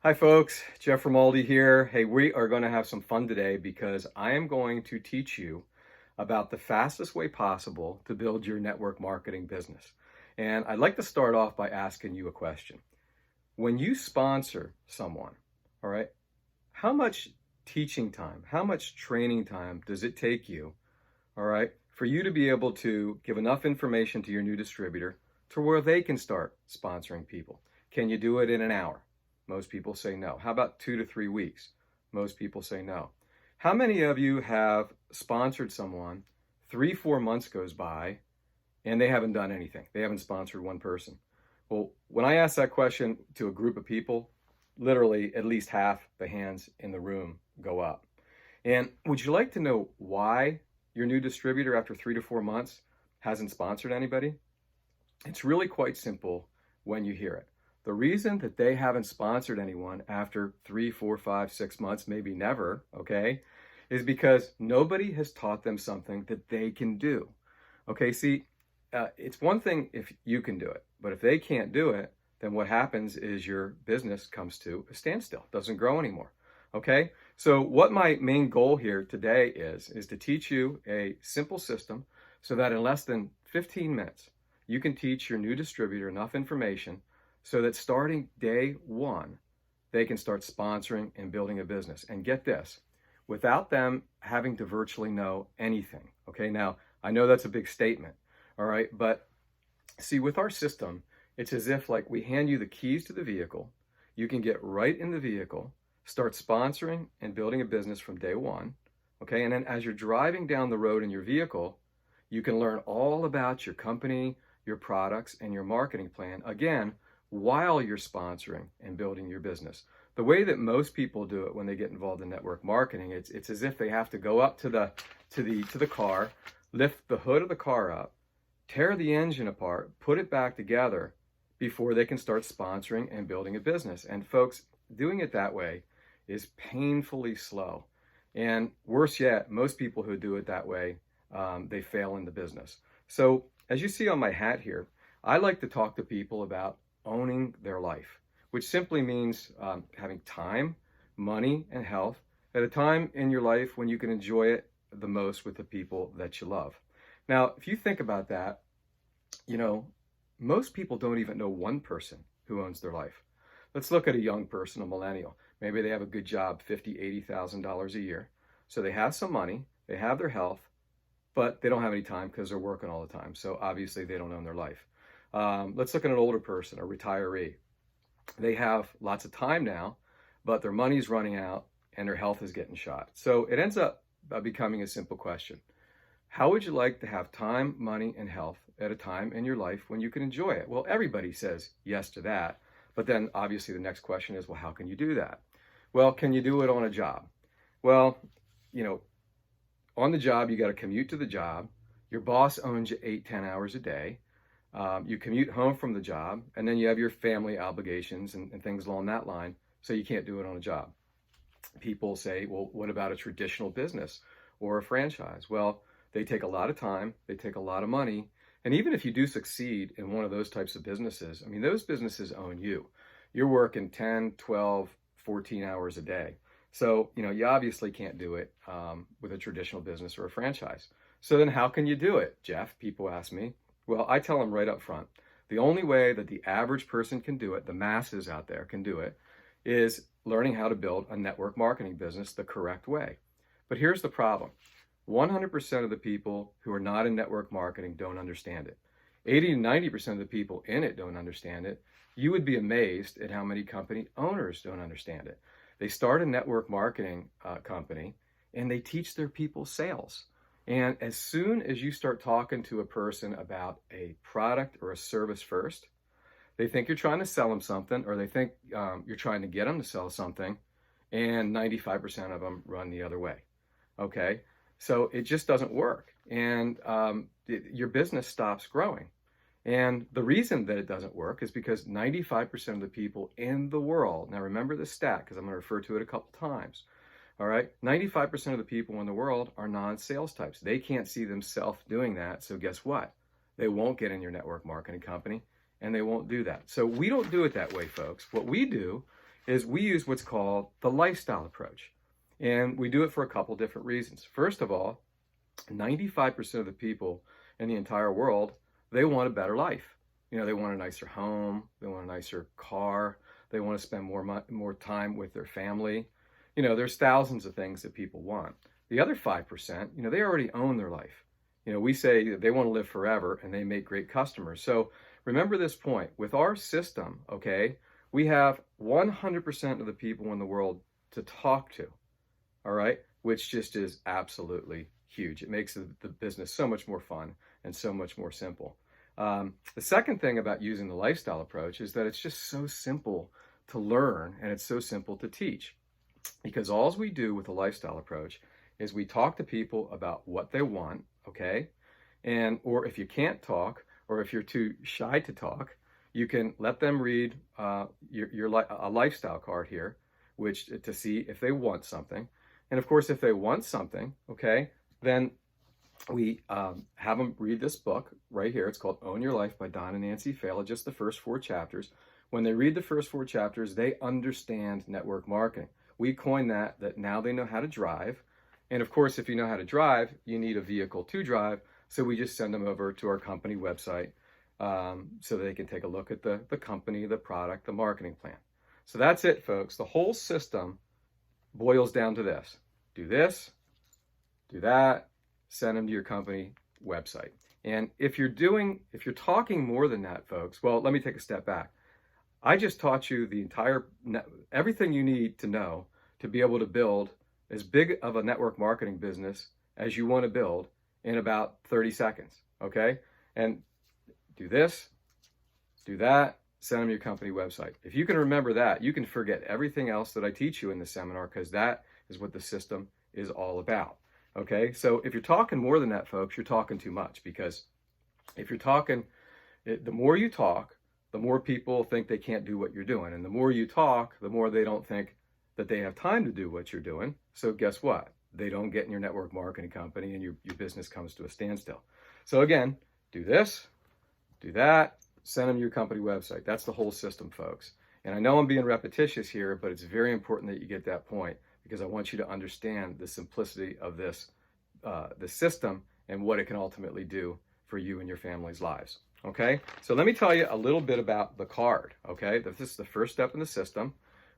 Hi folks, Jeff Romaldi here. Hey, we are going to have some fun today because I am going to teach you about the fastest way possible to build your network marketing business. And I'd like to start off by asking you a question. When you sponsor someone, all right, how much teaching time, how much training time does it take you, all right, for you to be able to give enough information to your new distributor to where they can start sponsoring people? Can you do it in an hour? Most people say no. How about 2 to 3 weeks? Most people say no. How many of you have sponsored someone, 3, 4 months goes by, and they haven't done anything? They haven't sponsored one person. Well, when I ask that question to a group of people, literally at least half the hands in the room go up. And would you like to know why your new distributor after 3 to 4 months hasn't sponsored anybody? It's really quite simple when you hear it. The reason that they haven't sponsored anyone after 3, 4, 5, 6 months, maybe never, okay, is because nobody has taught them something that they can do. Okay, see, it's one thing if you can do it, but if they can't do it, then what happens is your business comes to a standstill, doesn't grow anymore. Okay, so what my main goal here today is to teach you a simple system so that in less than 15 minutes, you can teach your new distributor enough information so that starting day one, they can start sponsoring and building a business. And get this, without them having to virtually know anything. Okay, now I know that's a big statement, all right, but see, with our system, it's as if like we hand you the keys to the vehicle, you can get right in the vehicle, start sponsoring and building a business from day one, okay, and then as you're driving down the road in your vehicle, you can learn all about your company, your products, and your marketing plan, again, while you're sponsoring and building your business. The way that most people do it when they get involved in network marketing, it's as if they have to go up to the car, lift the hood of the car up, tear the engine apart, put it back together before they can start sponsoring and building a business. And folks, doing it that way is painfully slow. And worse yet, most people who do it that way, they fail in the business. So as you see on my hat here, I like to talk to people about owning their life, which simply means having time, money, and health at a time in your life when you can enjoy it the most with the people that you love. Now, if you think about that, you know, most people don't even know one person who owns their life. Let's look at a young person, a millennial. Maybe they have a good job, $50,000, $80,000 a year. So they have some money, they have their health, but they don't have any time because they're working all the time. So obviously they don't own their life. Let's look at an older person, a retiree. They have lots of time now, but their money's running out and their health is getting shot. So it ends up becoming a simple question. How would you like to have time, money, and health at a time in your life when you can enjoy it? Well, everybody says yes to that. But then obviously the next question is, well, how can you do that? Well, can you do it on a job? Well, you know, on the job, you got to commute to the job. Your boss owns you 8, 10 hours a day. You commute home from the job, and then you have your family obligations and things along that line, so you can't do it on a job. People say, well, what about a traditional business or a franchise? Well, they take a lot of time, they take a lot of money, and even if you do succeed in one of those types of businesses, I mean, those businesses own you. You're working 10, 12, 14 hours a day. So, you know, you obviously can't do it with a traditional business or a franchise. So then how can you do it, Jeff? People ask me. Well, I tell them right up front, the only way that the average person can do it, the masses out there can do it, is learning how to build a network marketing business the correct way. But here's the problem. 100% of the people who are not in network marketing don't understand it. 80 to 90% of the people in it don't understand it. You would be amazed at how many company owners don't understand it. They start a network marketing company and they teach their people sales. And as soon as you start talking to a person about a product or a service first, they think you're trying to sell them something, or they think you're trying to get them to sell something, and 95% of them run the other way. Okay, so it just doesn't work, and your business stops growing. And the reason that it doesn't work is because 95% of the people in the world, now remember this stat because I'm going to refer to it a couple times, all right, 95% of the people in the world are non-sales types. They can't see themselves doing that, so guess what? They won't get in your network marketing company, and they won't do that. So we don't do it that way, folks. What we do is we use what's called the lifestyle approach. And we do it for a couple different reasons. First of all, 95% of the people in the entire world, they want a better life. They want a nicer home, they want a nicer car, they want to spend more time with their family. There's thousands of things that people want. The other 5%, they already own their life. We say that they want to live forever and they make great customers. So remember this point. With our system, okay, we have 100% of the people in the world to talk to, all right, which just is absolutely huge. It makes the business so much more fun and so much more simple. The second thing about using the lifestyle approach is that it's just so simple to learn and it's so simple to teach, because all we do with the lifestyle approach is we talk to people about what they want, okay? Or if you can't talk, or if you're too shy to talk, you can let them read a lifestyle card here, which to see if they want something. And of course, if they want something, okay, then we have them read this book right here. It's called Own Your Life by Don and Nancy Failla, just the first 4 chapters. When they read the first 4 chapters, they understand network marketing. We coined that now they know how to drive. And of course, if you know how to drive, you need a vehicle to drive. So we just send them over to our company website so they can take a look at the company, the product, the marketing plan. So that's it, folks. The whole system boils down to this. Do this, do that, send them to your company website. And if you're talking more than that, folks, well, let me take a step back. I just taught you everything you need to know to be able to build as big of a network marketing business as you want to build in about 30 seconds, okay? And do this, do that, send them your company website. If you can remember that, you can forget everything else that I teach you in the seminar, because that is what the system is all about, okay? So if you're talking more than that, folks, you're talking too much, because if you're talking, the more you talk, the more people think they can't do what you're doing. And the more you talk, the more they don't think that they have time to do what you're doing. So guess what? They don't get in your network marketing company and your business comes to a standstill. So again, do this, do that, send them your company website. That's the whole system, folks. And I know I'm being repetitious here, but it's very important that you get that point, because I want you to understand the simplicity of the system and what it can ultimately do for you and your family's lives. Okay, so let me tell you a little bit about the card. Okay, this is the first step in the system.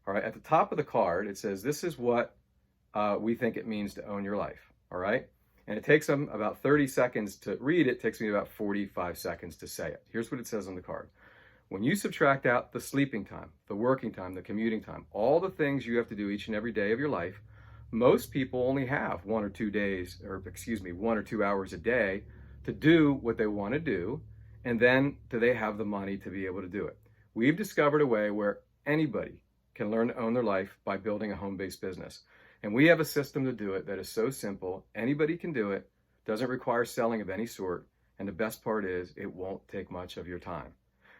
All right, at the top of the card, it says, this is what we think it means to own your life. All right, and it takes them about 30 seconds to read it. It takes me about 45 seconds to say it. Here's what it says on the card. When you subtract out the sleeping time, the working time, the commuting time, all the things you have to do each and every day of your life, most people only have 1 or 2 hours a day to do what they want to do. And then do they have the money to be able to do it? We've discovered a way where anybody can learn to own their life by building a home-based business. And we have a system to do it that is so simple. Anybody can do it, doesn't require selling of any sort. And the best part is it won't take much of your time.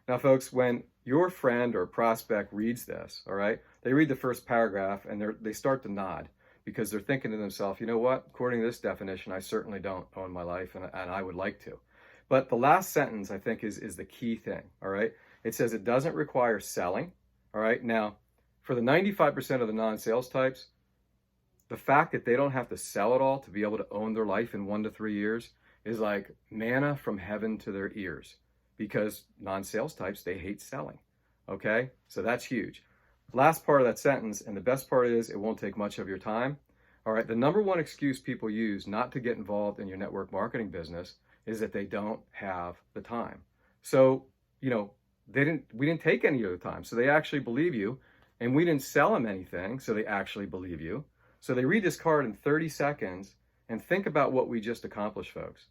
Now, folks, when your friend or prospect reads this, all right, they read the first paragraph and they start to nod, because they're thinking to themselves, you know what, according to this definition, I certainly don't own my life and I would like to. But the last sentence, I think, is the key thing, all right? It says it doesn't require selling, all right? Now, for the 95% of the non-sales types, the fact that they don't have to sell at all to be able to own their life in 1 to 3 years is like manna from heaven to their ears, because non-sales types, they hate selling, okay? So that's huge. Last part of that sentence, and the best part is it won't take much of your time, all right? The number one excuse people use not to get involved in your network marketing business is that they don't have the time. So, we didn't take any of the time. So they actually believe you, and we didn't sell them anything. So they actually believe you. So they read this card in 30 seconds and think about what we just accomplished, folks.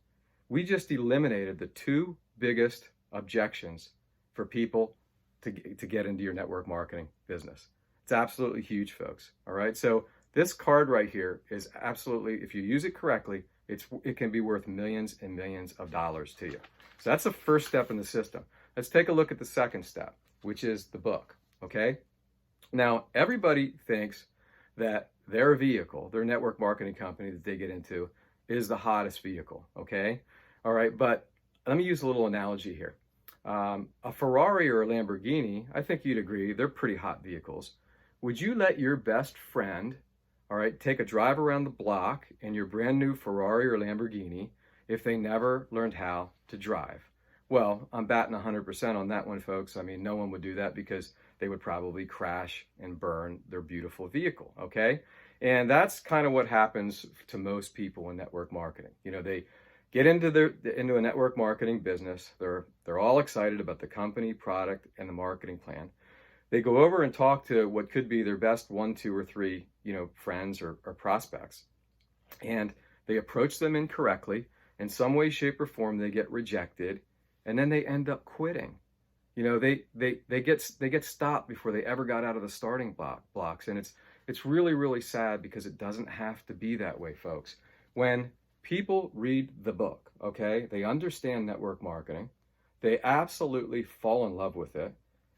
We just eliminated the 2 biggest objections for people to get into your network marketing business. It's absolutely huge, folks. All right. So this card right here is absolutely, if you use it correctly, it can be worth millions and millions of dollars to you. So that's the first step in the system. Let's take a look at the second step, which is the book, okay? Now, everybody thinks that their vehicle, their network marketing company that they get into, is the hottest vehicle, okay? All right, but let me use a little analogy here. A Ferrari or a Lamborghini, I think you'd agree, they're pretty hot vehicles. would you let your best friend, all right, take a drive around the block in your brand new Ferrari or Lamborghini if they never learned how to drive? Well, I'm batting 100% on that one, folks. I mean, no one would do that because they would probably crash and burn their beautiful vehicle, okay? And that's kind of what happens to most people in network marketing. You know, they get into a network marketing business. They're all excited about the company, product, and the marketing plan. They go over and talk to what could be their best one, two, or three, friends or prospects. And they approach them incorrectly. In some way, shape, or form, they get rejected, and then they end up quitting. They get stopped before they ever got out of the starting blocks. And it's really, really sad because it doesn't have to be that way, folks. When people read the book, okay, they understand network marketing, they absolutely fall in love with it.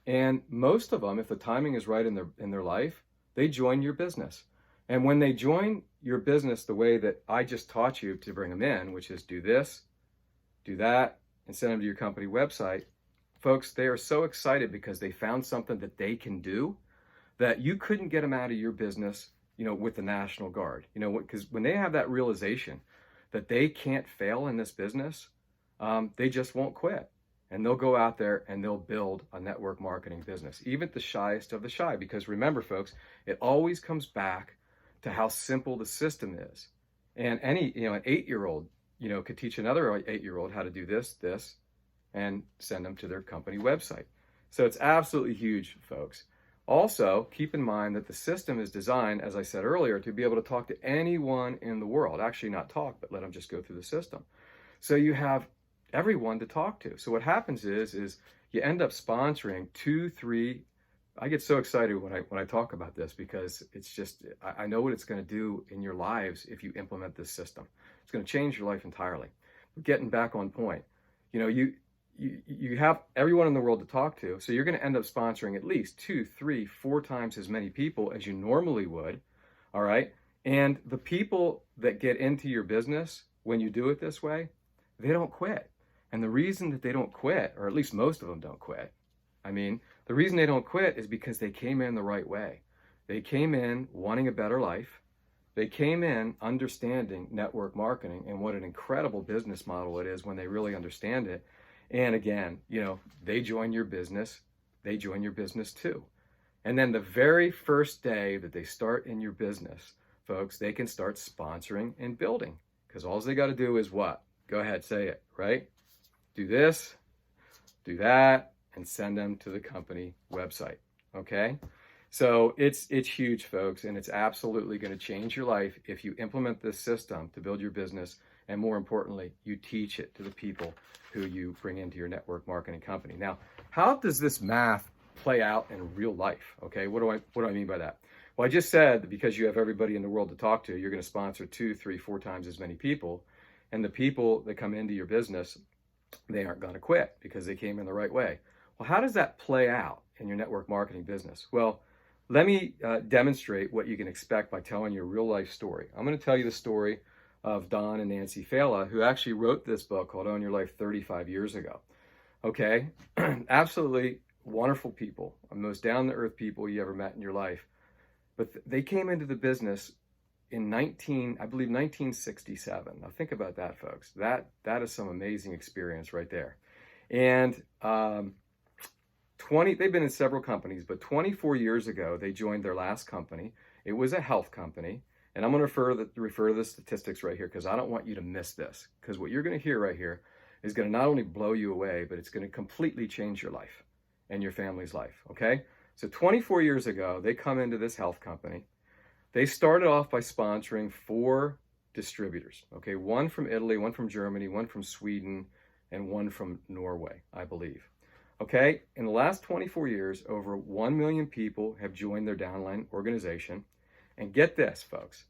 And most of them, if the timing is right in their life, they join your business. And when they join your business the way that I just taught you to bring them in, which is do this, do that, and send them to your company website, folks, they are so excited because they found something that they can do that you couldn't get them out of your business, with the National Guard. Because when they have that realization that they can't fail in this business, they just won't quit. And they'll go out there and they'll build a network marketing business, even the shyest of the shy. Because remember, folks, it always comes back to how simple the system is. And an 8-year-old, could teach another 8-year-old how to do this, and send them to their company website. So it's absolutely huge, folks. Also, keep in mind that the system is designed, as I said earlier, to be able to talk to anyone in the world. Actually, not talk, but let them just go through the system. So you have everyone to talk to. So what happens is you end up sponsoring 2, 3. I get so excited when I talk about this because it's just, I know what it's going to do in your lives if you implement this system. It's going to change your life entirely. But getting back on point, you have everyone in the world to talk to, so you're going to end up sponsoring at least 2, 3, 4 times as many people as you normally would, all right? And the people that get into your business when you do it this way, they don't quit. And the reason that they don't quit, or at least most of them don't quit, the reason they don't quit is because they came in the right way. They came in wanting a better life. They came in understanding network marketing and what an incredible business model it is when they really understand it. And again, they join your business, they join your business too. And then the very first day that they start in your business, folks, they can start sponsoring and building. Because all they got to do is what? Go ahead, say it, right? Do this, do that, and send them to the company website, okay? So it's huge, folks, and it's absolutely going to change your life if you implement this system to build your business, and more importantly, you teach it to the people who you bring into your network marketing company. Now, how does this math play out in real life, okay? What do I mean by that? Well, I just said that because you have everybody in the world to talk to, you're going to sponsor 2, 3, 4 times as many people, and the people that come into your business, they aren't going to quit because they came in the right way. Well, how does that play out in your network marketing business? Well, let me demonstrate what you can expect by telling you a real life story. I'm going to tell you the story of Don and Nancy Failla, who actually wrote this book called Own Your Life 35 years ago. Okay, absolutely wonderful people, most down-to-earth people you ever met in your life. But they came into the business in 1967. Now think about that, folks. That is some amazing experience right there. And they've been in several companies, but 24 years ago, they joined their last company. It was a health company. And I'm going to refer to the statistics right here because I don't want you to miss this. Because what you're going to hear right here is going to not only blow you away, but it's going to completely change your life and your family's life, okay? So 24 years ago, they come into this health company. They started off by sponsoring 4 distributors, okay? 1 from Italy, 1 from Germany, 1 from Sweden, and 1 from Norway, I believe. Okay, in the last 24 years, over 1 million people have joined their downline organization. And get this, folks,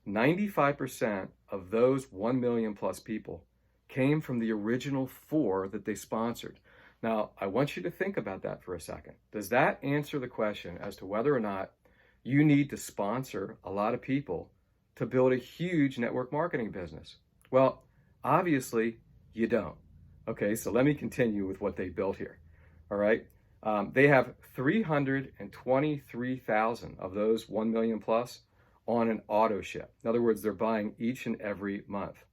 95% of those 1 million plus people came from the original 4 that they sponsored. Now, I want you to think about that for a second. Does that answer the question as to whether or not you need to sponsor a lot of people to build a huge network marketing business? Well, obviously you don't. Okay, so let me continue with what they built here. All right. They have 323,000 of those 1 million plus on an auto ship. In other words, they're buying each and every month.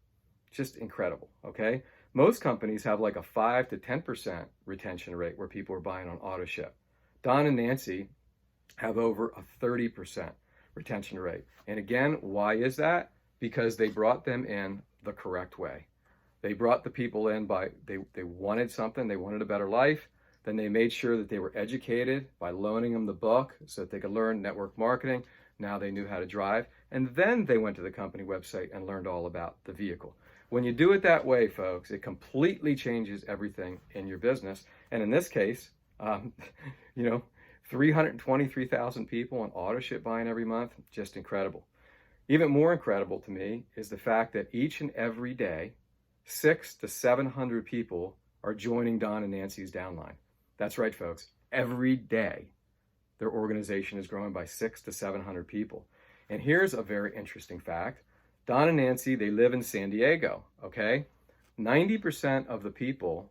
Just incredible, okay? Most companies have like a 5 to 10% retention rate where people are buying on auto ship. Don and Nancy have over a 30% retention rate. And again, why is that? Because they brought them in the correct way. They brought the people in by, they wanted something, they wanted a better life. Then they made sure that they were educated by loaning them the book so that they could learn network marketing. Now they knew how to drive. And then they went to the company website and learned all about the vehicle. When you do it that way, folks, it completely changes everything in your business. And in this case, 323,000 people on auto ship buying every month, just incredible. Even more incredible to me is the fact that each and every day, 600 to 700 people are joining Don and Nancy's downline. That's right, folks. Every day, their organization is growing by 600 to 700 people. And here's a very interesting fact. Don and Nancy, they live in San Diego, okay? 90% of the people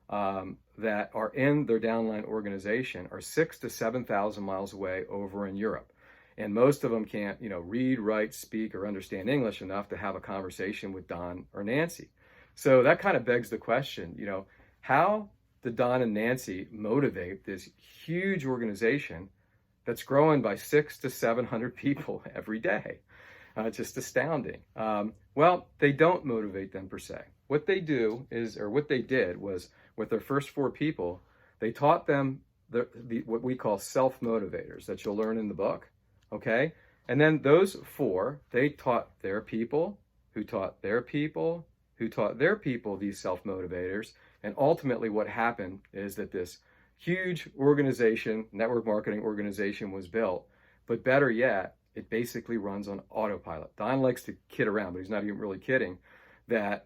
that are in their downline organization are 6,000 to 7,000 miles away over in Europe. And most of them can't, read, write, speak, or understand English enough to have a conversation with Don or Nancy. So that kind of begs the question, how did Don and Nancy motivate this huge organization that's growing by 600 to 700 people every day? Just astounding. Well, they don't motivate them per se. What they do is, or what they did was, with their first 4 people, they taught them what we call self-motivators that you'll learn in the book, okay? And then those 4, they taught their people, who taught their people, who taught their people these self-motivators. And ultimately what happened is that this huge organization, network marketing organization, was built. But better yet, it basically runs on autopilot. Don likes to kid around, but he's not even really kidding, that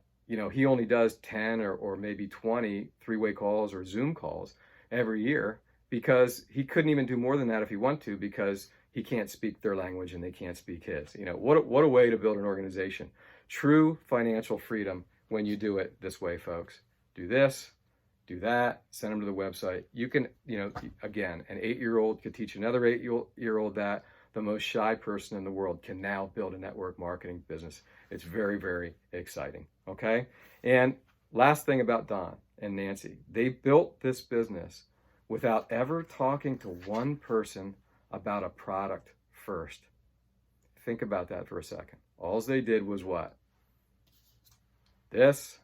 he only does 10 or maybe 20 three-way calls or Zoom calls every year, because he couldn't even do more than that if he wanted to, because he can't speak their language and they can't speak his. What a way to build an organization. True financial freedom when you do it this way, folks. Do this, do that, send them to the website. You can, again, an 8-year-old could teach another 8-year-old that. The most shy person in the world can now build a network marketing business. It's very, very exciting, okay? And last thing about Don and Nancy, they built this business without ever talking to one person about a product first. Think about that for a second. All they did was what? This,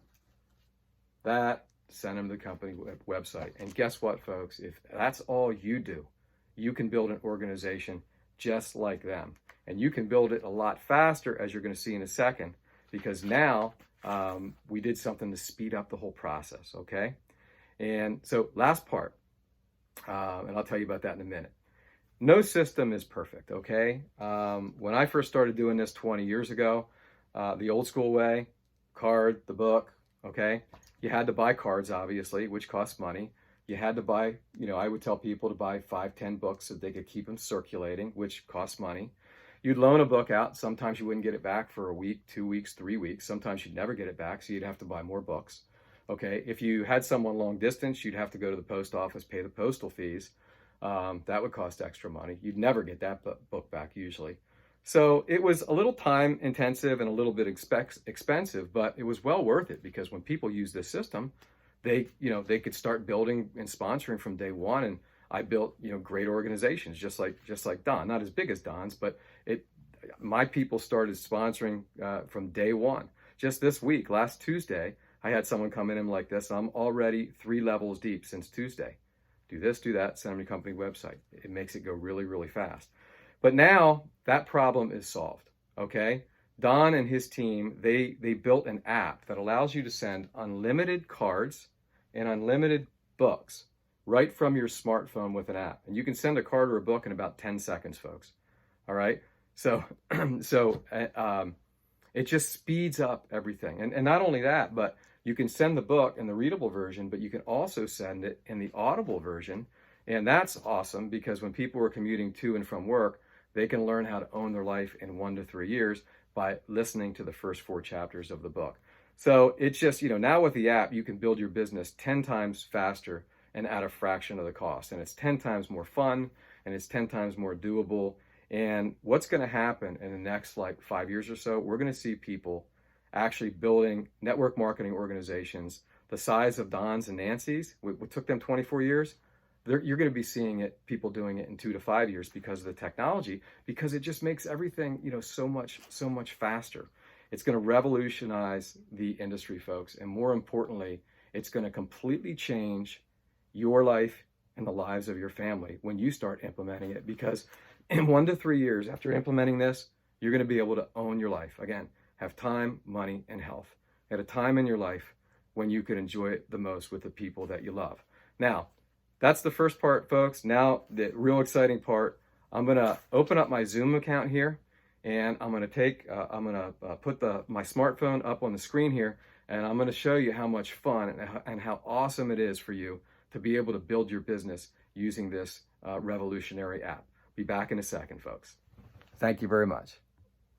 that, send them to the company website. And guess what, folks? If that's all you do, you can build an organization just like them. And you can build it a lot faster, as you're going to see in a second, because now we did something to speed up the whole process, okay? And so last part, and I'll tell you about that in a minute. No system is perfect, okay? When I first started doing this 20 years ago, the old school way, card, the book, okay? You had to buy cards, obviously, which costs money. You had to buy, I would tell people to buy 5, 10 books so they could keep them circulating, which costs money. You'd loan a book out. Sometimes you wouldn't get it back for a week, 2 weeks, 3 weeks. Sometimes you'd never get it back, so you'd have to buy more books. Okay, if you had someone long distance, you'd have to go to the post office, pay the postal fees. That would cost extra money. You'd never get that book back usually. So it was a little time intensive and a little bit expensive, but it was well worth it, because when people use this system, they could start building and sponsoring from day one. And I built, great organizations, just like Don, not as big as Don's, but my people started sponsoring from day one. Just this week, last Tuesday, I had someone come in like this. I'm already 3 levels deep since Tuesday. Do this, do that, send them to the company website. It makes it go really, really fast. But now that problem is solved, okay? Don and his team, they built an app that allows you to send unlimited cards and unlimited books right from your smartphone with an app. And you can send a card or a book in about 10 seconds, folks. All right? So, it just speeds up everything. And not only that, but you can send the book in the readable version, but you can also send it in the audible version. And that's awesome, because when people are commuting to and from work, they can learn how to own their life in 1 to 3 years by listening to the first 4 chapters of the book. So it's just, now with the app, you can build your business 10 times faster and at a fraction of the cost. And it's 10 times more fun, and it's 10 times more doable. And what's going to happen in the next like 5 years or so, we're going to see people actually building network marketing organizations the size of Don's and Nancy's. What took them 24 years, you're going to be seeing people doing it in 2 to 5 years because of the technology, because it just makes everything, so much faster. It's going to revolutionize the industry, folks. And more importantly, it's going to completely change your life and the lives of your family when you start implementing it, because in 1 to 3 years after implementing this, you're going to be able to own your life. Again, have time, money, and health at a time in your life when you could enjoy it the most with the people that you love. Now, that's the first part, folks. Now, the real exciting part, I'm going to open up my Zoom account here, and I'm going to put my smartphone up on the screen here, and I'm going to show you how much fun and how awesome it is for you to be able to build your business using this revolutionary app. Be back in a second, folks. Thank you very much.